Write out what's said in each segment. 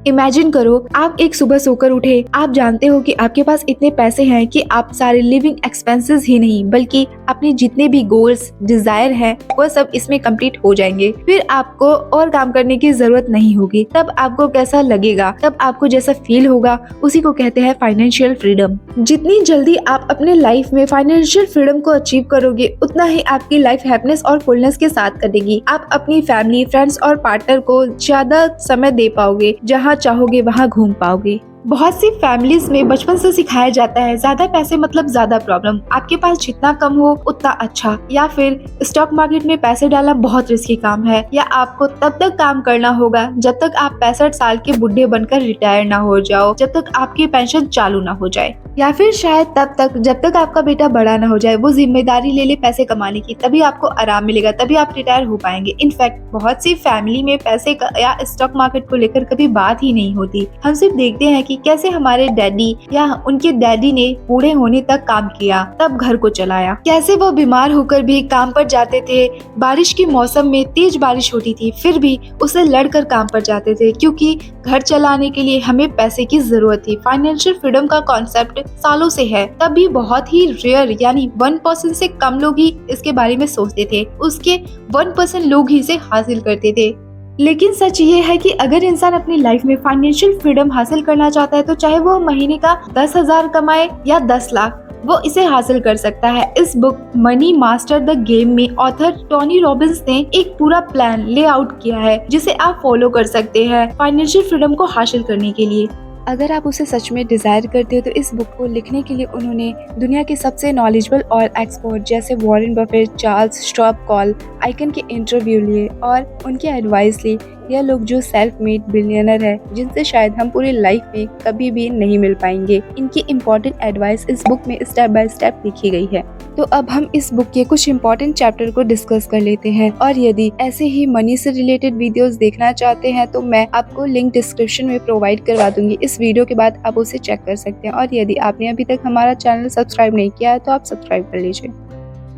Imagine करो, आप एक सुबह सोकर उठे, आप जानते हो कि आपके पास इतने पैसे हैं कि आप सारे लिविंग एक्सपेंसेस ही नहीं बल्कि अपने जितने भी गोल्स डिजायर हैं वो सब इसमें कंप्लीट हो जाएंगे। फिर आपको और काम करने की जरूरत नहीं होगी। तब आपको कैसा लगेगा, तब आपको जैसा फील होगा उसी को कहते हैं फाइनेंशियल फ्रीडम। जितनी जल्दी आप अपने लाइफ में फाइनेंशियल फ्रीडम को अचीव करोगे उतना ही आपकी लाइफ हैप्पीनेस और फुलनेस के साथ कटेगी। आप अपनी फैमिली, फ्रेंड्स और पार्टनर को ज्यादा समय दे पाओगे, जहाँ चाहोगे वहाँ घूम पाओगे। बहुत सी फैमिलीज में बचपन से सिखाया जाता है ज्यादा पैसे मतलब ज्यादा प्रॉब्लम, आपके पास जितना कम हो उतना अच्छा, या फिर स्टॉक मार्केट में पैसे डालना बहुत रिस्की काम है, या आपको तब तक काम करना होगा जब तक आप 65 साल के बुढ़े बनकर रिटायर ना हो जाओ, जब तक आपकी पेंशन चालू ना हो जाए, या फिर शायद तब तक जब तक आपका बेटा बड़ा ना हो जाए, वो जिम्मेदारी ले ले पैसे कमाने की, तभी आपको आराम मिलेगा, तभी आप रिटायर हो पाएंगे। इनफैक्ट बहुत सी फैमिली में पैसे का या स्टॉक मार्केट को लेकर कभी बात ही नहीं होती। हम सिर्फ देखते हैं कि कैसे हमारे डैडी या उनके डैडी ने बूढ़े होने तक काम किया, तब घर को चलाया, कैसे वो बीमार होकर भी काम पर जाते थे, बारिश के मौसम में तेज बारिश होती थी फिर भी उसे लड़कर काम पर जाते थे, क्योंकि घर चलाने के लिए हमें पैसे की जरूरत थी। फाइनेंशियल फ्रीडम का कॉन्सेप्ट सालों से है, तब भी बहुत ही रेयर यानी 1% से कम लोग ही इसके बारे में सोचते थे, उसके 1% लोग ही इसे हासिल करते थे। लेकिन सच ये है कि अगर इंसान अपनी लाइफ में फाइनेंशियल फ्रीडम हासिल करना चाहता है तो चाहे वो महीने का 10,000 कमाए या 10 लाख, वो इसे हासिल कर सकता है। इस book money master the game में ऑथर टोनी रॉबिन्स ने एक पूरा प्लान ले आउट किया है जिसे आप फॉलो कर सकते हैं फाइनेंशियल फ्रीडम को हासिल करने के लिए। अगर आप उसे सच में डिजायर करते हो तो इस बुक को लिखने के लिए उन्होंने दुनिया के सबसे नॉलेजेबल और एक्सपर्ट जैसे Warren Buffett, Charles Schwab, call icon के इंटरव्यू लिए और उनके एडवाइस ली। यह लोग जो सेल्फ मेड बिलियनर है जिनसे शायद हम पूरी लाइफ में कभी भी नहीं मिल पाएंगे, इनकी इम्पोर्टेंट एडवाइस इस बुक में स्टेप बाय स्टेप लिखी गई है। तो अब हम इस बुक के कुछ इम्पोर्टेंट चैप्टर को डिस्कस कर लेते हैं, और यदि ऐसे ही मनी से रिलेटेड वीडियोस देखना चाहते हैं तो मैं आपको लिंक डिस्क्रिप्शन में प्रोवाइड करवा दूंगी। इस वीडियो के बाद आप उसे चेक कर सकते हैं, और यदि आपने अभी तक हमारा चैनल सब्सक्राइब नहीं किया है तो आप सब्सक्राइब कर लीजिए।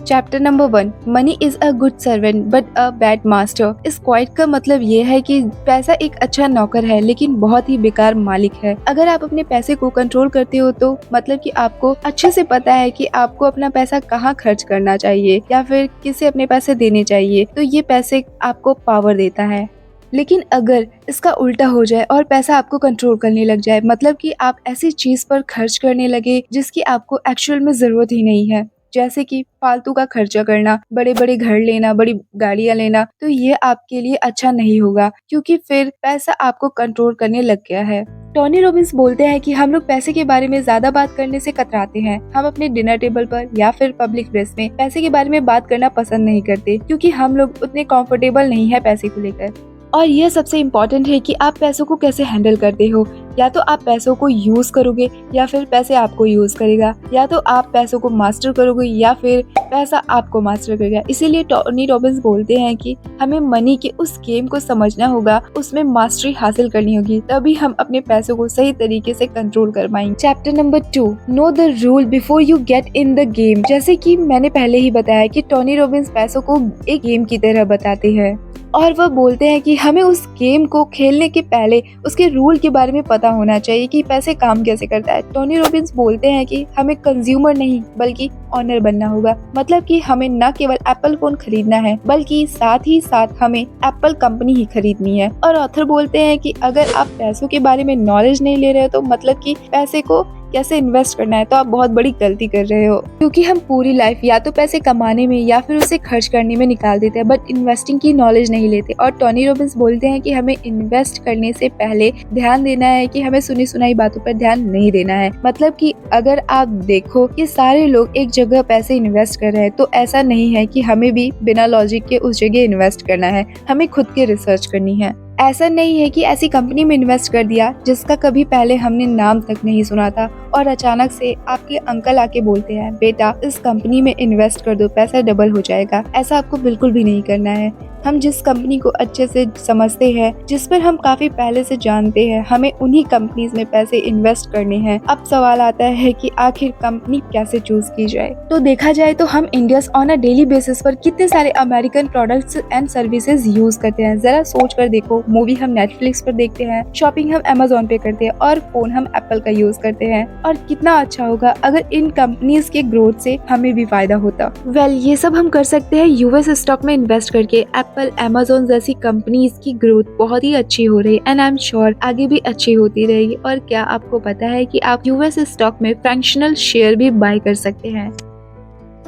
Chapter number 1, money is a good servant but a bad master. इस क्वाइट का मतलब ये है कि पैसा एक अच्छा नौकर है लेकिन बहुत ही बेकार मालिक है। अगर आप अपने पैसे को कंट्रोल करते हो तो मतलब कि आपको अच्छे से पता है कि आपको अपना पैसा कहाँ खर्च करना चाहिए या फिर किसे अपने पैसे देने चाहिए, तो ये पैसे आपको पावर देता है। लेकिन अगर इसका उल्टा हो जाए और पैसा आपको कंट्रोल करने लग जाए, मतलब कि आप ऐसी चीज पर खर्च करने लगे जिसकी आपको एक्चुअल में जरूरत ही नहीं है, जैसे कि फालतू का खर्चा करना, बड़े बड़े घर लेना, बड़ी गाड़ियां लेना, तो ये आपके लिए अच्छा नहीं होगा क्योंकि फिर पैसा आपको कंट्रोल करने लग गया है। टोनी रॉबिन्स बोलते हैं कि हम लोग पैसे के बारे में ज्यादा बात करने से कतराते हैं। हम अपने डिनर टेबल पर या फिर पब्लिक प्लेस में पैसे के बारे में बात करना पसंद नहीं करते क्योंकि हम लोग उतने कंफर्टेबल नहीं है पैसे को लेकर। और यह सबसे इम्पोर्टेंट है कि आप पैसों को कैसे हैंडल करते हो। या तो आप पैसों को यूज करोगे या फिर पैसे आपको यूज करेगा, या तो आप पैसों को मास्टर करोगे या फिर पैसा आपको मास्टर करेगा। इसीलिए टोनी रॉबिन्स बोलते हैं कि हमें मनी के उस गेम को समझना होगा, उसमें मास्टरी हासिल करनी होगी, तभी हम अपने पैसों को सही तरीके से कंट्रोल कर पाएंगे। Chapter number 2, know the rule before you get in the game. जैसे कि मैंने पहले ही बताया कि टोनी रॉबिन्स पैसों को एक गेम की तरह बताते हैं और वह बोलते हैं कि हमें उस गेम को खेलने के पहले उसके रूल के बारे में पता होना चाहिए कि पैसे काम कैसे करता है। टोनी रॉबिन्स बोलते हैं कि हमें कंज्यूमर नहीं बल्कि ऑनर बनना होगा, मतलब कि हमें न केवल एप्पल फोन खरीदना है बल्कि साथ ही साथ हमें एप्पल कंपनी ही खरीदनी है। और ऑथर बोलते हैं कि अगर आप पैसों के बारे में नॉलेज नहीं ले रहे हो तो मतलब कि पैसे को कैसे इन्वेस्ट करना है तो आप बहुत बड़ी गलती कर रहे हो, क्योंकि हम पूरी लाइफ या तो पैसे कमाने में या फिर उसे खर्च करने में निकाल देते हैं बट इन्वेस्टिंग की नॉलेज नहीं लेते। और टोनी रॉबिन्स बोलते हैं कि हमें इन्वेस्ट करने से पहले ध्यान देना है कि हमें सुनी सुनाई बातों पर ध्यान नहीं देना है। मतलब कि अगर आप देखो कि सारे लोग एक जगह पैसे इन्वेस्ट कर रहे हैं तो ऐसा नहीं है कि हमें भी बिना लॉजिक के उस जगह इन्वेस्ट करना है, हमें खुद की रिसर्च करनी है। ऐसा नहीं है कि ऐसी कंपनी में इन्वेस्ट कर दिया जिसका कभी पहले हमने नाम तक नहीं सुना था और अचानक से आपके अंकल आके बोलते हैं बेटा इस कंपनी में इन्वेस्ट कर दो, पैसा डबल हो जाएगा। ऐसा आपको बिल्कुल भी नहीं करना है। हम जिस कंपनी को अच्छे से समझते हैं, जिस पर हम काफी पहले से जानते हैं, हमें उन्हीं कंपनीज में पैसे इन्वेस्ट करने हैं। अब सवाल आता है कि आखिर कंपनी कैसे चूज की जाए। तो देखा जाए तो हम Indians on a daily basis पर कितने सारे American products and services use करते हैं। जरा सोच कर देखो, मूवी हम नेटफ्लिक्स पर देखते हैं, शॉपिंग हम अमेजोन पे करते हैं और फोन हम एप्पल का यूज करते हैं। और कितना अच्छा होगा अगर इन कंपनीज के ग्रोथ से हमें भी फायदा होता। वेल, ये सब हम कर सकते हैं यूएस स्टॉक में इन्वेस्ट करके। एप्पल, अमेजोन जैसी कंपनीज की ग्रोथ बहुत ही अच्छी हो रही है एंड आई एम श्योर आगे भी अच्छी होती रहेगी। और क्या आपको पता है कि आप यूएस स्टॉक में फ्रैक्शनल शेयर भी बाय कर सकते हैं,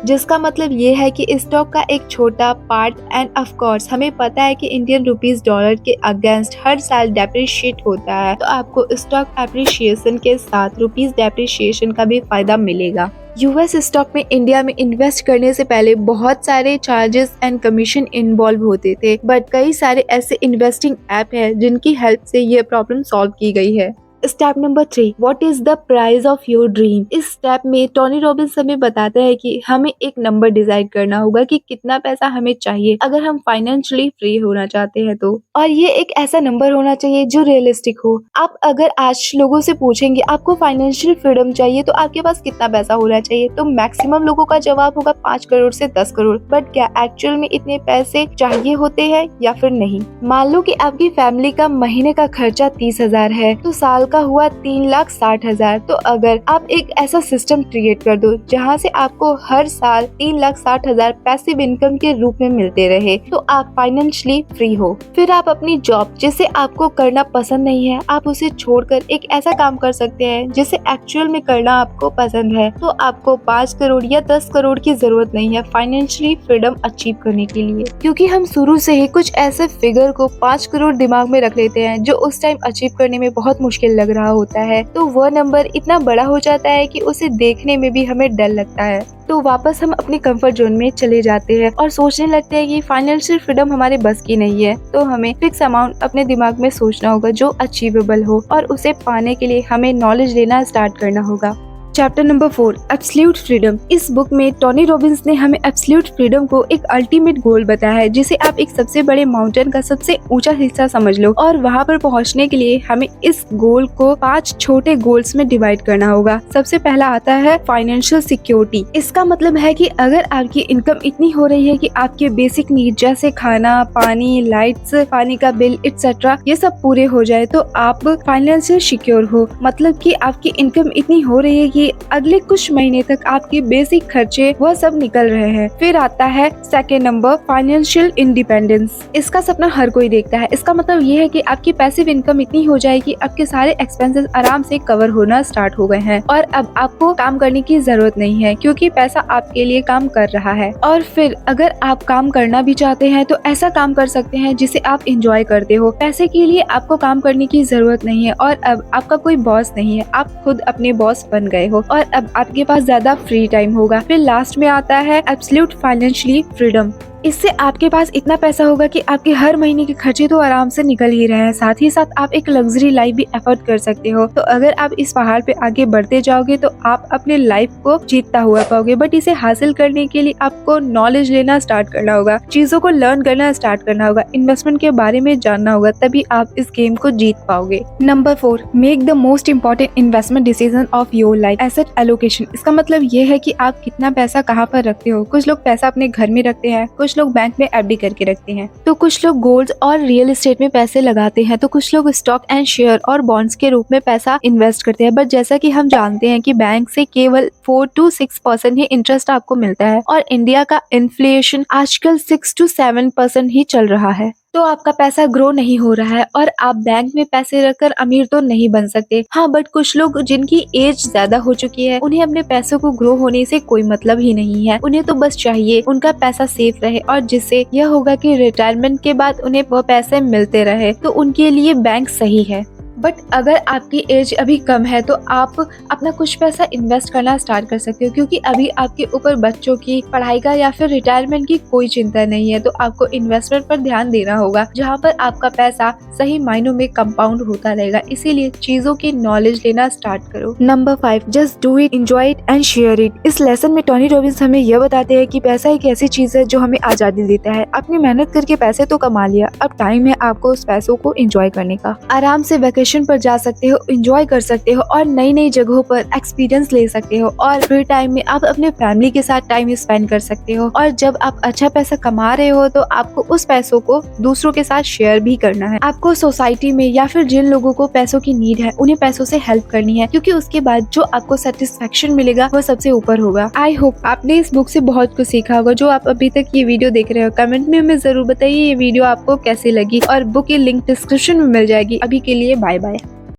जिसका मतलब ये है कि स्टॉक का एक छोटा पार्ट। एंड ऑफ कोर्स हमें पता है कि इंडियन रुपीस डॉलर के अगेंस्ट हर साल डेप्रिशिएट होता है, तो आपको स्टॉक एप्रिशिएशन के साथ रुपीस डेप्रिशिएशन का भी फायदा मिलेगा। यूएस स्टॉक में इंडिया में इन्वेस्ट करने से पहले बहुत सारे चार्जेस एंड कमीशन इन्वॉल्व होते थे, बट कई सारे ऐसे इन्वेस्टिंग ऐप है जिनकी हेल्प से ये प्रॉब्लम सॉल्व की गई है। Step number 3, what is the price of your dream. इस स्टेप में टोनी रॉबिन्स हमें बताता है कि हमें एक नंबर डिसाइड करना होगा कि कितना पैसा हमें चाहिए अगर हम फाइनेंशियली फ्री होना चाहते हैं तो। और ये एक ऐसा नंबर होना चाहिए जो रियलिस्टिक हो। आप अगर आज लोगों से पूछेंगे आपको फाइनेंशियल फ्रीडम चाहिए तो आपके पास कितना पैसा होना चाहिए, तो मैक्सिमम लोगों का जवाब होगा 5 करोड़ से 10 करोड़। बट क्या एक्चुअल में इतने पैसे चाहिए होते हैं या फिर नहीं। मान लो कि आपकी फैमिली का महीने का खर्चा 30,000 है, तो साल का हुआ 3,60,000। तो अगर आप एक ऐसा सिस्टम क्रिएट कर दो जहाँ से आपको हर साल 3,60,000 पैसिव इनकम के रूप में मिलते रहे, तो आप फाइनेंशियली फ्री हो। फिर आप अपनी जॉब जिसे आपको करना पसंद नहीं है, आप उसे छोड़कर एक ऐसा काम कर सकते हैं जिसे एक्चुअल में करना आपको पसंद है। तो आपको 5 करोड़ या 10 करोड़ की जरूरत नहीं है फाइनेंशियली फ्रीडम अचीव करने के लिए, क्योंकि हम शुरू से ही कुछ ऐसे फिगर को 5 करोड़ दिमाग में रख लेते हैं जो उस टाइम अचीव करने में बहुत मुश्किल लग रहा होता है। तो वह नंबर इतना बड़ा हो जाता है कि उसे देखने में भी हमें डर लगता है। तो वापस हम अपने कंफर्ट जोन में चले जाते हैं और सोचने लगते हैं कि फाइनेंशियल फ्रीडम हमारे बस की नहीं है। तो हमें फिक्स अमाउंट अपने दिमाग में सोचना होगा जो अचीवेबल हो, और उसे पाने के लिए हमें नॉलेज लेना स्टार्ट करना होगा। Chapter number 4, absolute freedom. इस बुक में टोनी रॉबिन्स ने हमें एब्सोल्यूट फ्रीडम को एक अल्टीमेट गोल बताया है, जिसे आप एक सबसे बड़े माउंटेन का सबसे ऊंचा हिस्सा समझ लो। और वहाँ पर पहुँचने के लिए हमें इस गोल को 5 छोटे गोल्स में डिवाइड करना होगा। सबसे पहला आता है फाइनेंशियल सिक्योरिटी। इसका मतलब है कि अगर आपकी इनकम इतनी हो रही है कि आपके बेसिक नीड जैसे खाना, पानी, लाइट्स, पानी का बिल एक्सेट्रा ये सब पूरे हो जाए, तो आप फाइनेंशियल सिक्योर हो। मतलब कि आपकी इनकम इतनी हो रही है कि अगले कुछ महीने तक आपके बेसिक खर्चे वह सब निकल रहे हैं। फिर आता है सेकेंड नंबर, फाइनेंशियल इंडिपेंडेंस। इसका सपना हर कोई देखता है। इसका मतलब ये है कि आपकी पैसिव इनकम इतनी हो जाए कि आपके सारे एक्सपेंसेस आराम से कवर होना स्टार्ट हो गए हैं और अब आपको काम करने की जरूरत नहीं है, क्योंकि पैसा आपके लिए काम कर रहा है। और फिर अगर आप काम करना भी चाहते हैं तो ऐसा काम कर सकते हैं जिसे आप इंजॉय करते हो। पैसे के लिए आपको काम करने की जरूरत नहीं है और अब आपका कोई बॉस नहीं है, आप खुद अपने बॉस बन गए हो और अब आपके पास ज्यादा फ्री टाइम होगा। फिर लास्ट में आता है एब्सोल्यूट फाइनेंशियली फ्रीडम। इससे आपके पास इतना पैसा होगा कि आपके हर महीने के खर्चे तो आराम से निकल ही रहे हैं, साथ ही साथ आप एक लग्जरी लाइफ भी अफोर्ड कर सकते हो। तो अगर आप इस पहाड़ पे आगे बढ़ते जाओगे तो आप अपने लाइफ को जीतता हुआ पाओगे। बट इसे हासिल करने के लिए आपको नॉलेज लेना स्टार्ट करना होगा, चीजों को लर्न करना स्टार्ट करना होगा, इन्वेस्टमेंट के बारे में जानना होगा, तभी आप इस गेम को जीत पाओगे। Number 4, make the most important investment decision of your life, asset allocation. इसका मतलब ये है कि आप कितना पैसा कहाँ पर रखते हो। कुछ लोग पैसा अपने घर में रखते हैं, कुछ लोग बैंक में एफडी करके रखते हैं, तो कुछ लोग गोल्ड और रियल एस्टेट में पैसे लगाते हैं, तो कुछ लोग स्टॉक एंड शेयर और बॉन्ड्स के रूप में पैसा इन्वेस्ट करते हैं। बट जैसा कि हम जानते हैं कि बैंक से केवल 4 to 6% ही इंटरेस्ट आपको मिलता है और इंडिया का इन्फ्लेशन आजकल 6 to 7% ही चल रहा है। तो आपका पैसा ग्रो नहीं हो रहा है और आप बैंक में पैसे रखकर अमीर तो नहीं बन सकते। हाँ, बट कुछ लोग जिनकी एज ज्यादा हो चुकी है, उन्हें अपने पैसों को ग्रो होने से कोई मतलब ही नहीं है। उन्हें तो बस चाहिए उनका पैसा सेफ रहे और जिससे यह होगा कि रिटायरमेंट के बाद उन्हें वह पैसे मिलते रहे, तो उनके लिए बैंक सही है। बट अगर आपकी एज अभी कम है तो आप अपना कुछ पैसा इन्वेस्ट करना स्टार्ट कर सकते हो, क्योंकि अभी आपके ऊपर बच्चों की पढ़ाई का या फिर रिटायरमेंट की कोई चिंता नहीं है। तो आपको इन्वेस्टमेंट पर ध्यान देना होगा, जहाँ पर आपका पैसा सही मायनों में कंपाउंड होता रहेगा। इसीलिए चीजों की नॉलेज लेना स्टार्ट करो। Number 5, just do it, enjoy it and share it. इस लेसन में टोनी रॉबिन्स हमें यह बताते हैं कि पैसा एक ऐसी चीज है जो हमें आजादी देता है। अपनी मेहनत करके पैसे तो कमा लिया, अब टाइम है आपको उस पैसों को एंजॉय करने का। आराम से वेकेशन पर जा सकते हो, एंजॉय कर सकते हो और नई नई जगहों पर एक्सपीरियंस ले सकते हो। और फ्री टाइम में आप अपने फैमिली के साथ टाइम स्पेंड कर सकते हो। और जब आप अच्छा पैसा कमा रहे हो तो आपको उस पैसों को दूसरों के साथ शेयर भी करना है। आपको सोसाइटी में या फिर जिन लोगों को पैसों की नीड है उन्हें पैसों से हेल्प करनी है, क्योंकि उसके बाद जो आपको सेटिस्फेक्शन मिलेगा वो सबसे ऊपर होगा। आई होप आपने इस बुक से बहुत कुछ सीखा होगा। जो आप अभी तक ये वीडियो देख रहे हो, कमेंट में हमें जरूर बताइए ये वीडियो आपको कैसी लगी, और बुक की लिंक डिस्क्रिप्शन में मिल जाएगी। अभी के लिए बाय बाय।